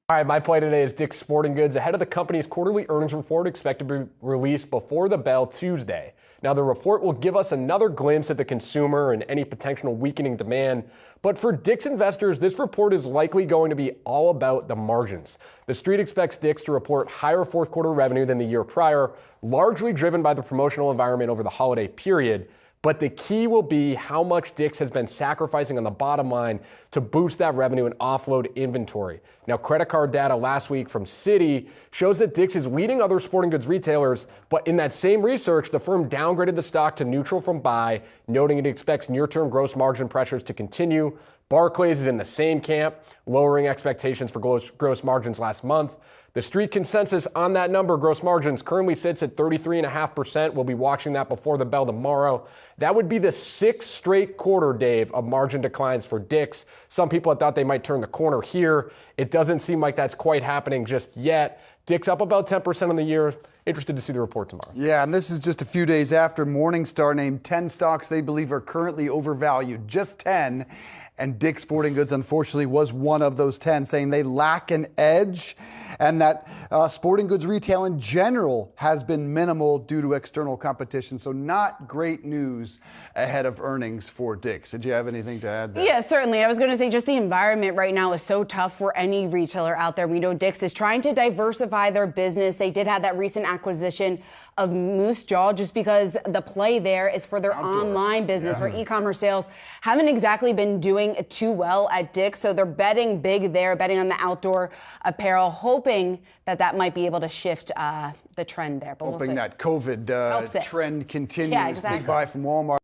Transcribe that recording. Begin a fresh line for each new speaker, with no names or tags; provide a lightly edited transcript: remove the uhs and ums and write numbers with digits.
All right, my play today is Dick's Sporting Goods ahead of the company's quarterly earnings report expected to be released before the bell Tuesday. Now, the report will give us another glimpse at the consumer and any potential weakening demand. But for Dick's investors, this report is likely going to be all about the margins. The street expects Dick's to report higher fourth quarter revenue than the year prior, largely driven by the promotional environment over the holiday period. But the key will be how much Dick's has been sacrificing on the bottom line to boost that revenue and offload inventory. Now, credit card data last week from Citi shows that Dick's is leading other sporting goods retailers, but in that same research, the firm downgraded the stock to neutral from buy, noting it expects near-term gross margin pressures to continue. Barclays is in the same camp, lowering expectations for gross margins last month. The street consensus on that number, gross margins, currently sits at 33.5%. We'll be watching that before the bell tomorrow. That would be the sixth straight quarter, Dave, of margin declines for Dick's. Some people had thought they might turn the corner here. It doesn't seem like that's quite happening just yet. Dick's up about 10% on the year. Interested to see the report tomorrow.
Yeah, and this is just a few days after Morningstar named 10 stocks they believe are currently overvalued. Just 10. And Dick's Sporting Goods, unfortunately, was one of those 10, saying they lack an edge and that sporting goods retail in general has been minimal due to external competition. So not great news ahead of earnings for Dick's. Did you have anything to add there?
Yeah, certainly. I was going to say just the environment right now is so tough for any retailer out there. We know Dick's is trying to diversify their business. They did have that recent acquisition of Moose Jaw just because the play there is for their online business where e-commerce sales haven't exactly been doing too well at Dick's. So they're betting big there, betting on the outdoor apparel, hoping that might be able to shift the trend there. But
hoping that COVID trend continues.
Yeah, exactly.
Big buy from Walmart.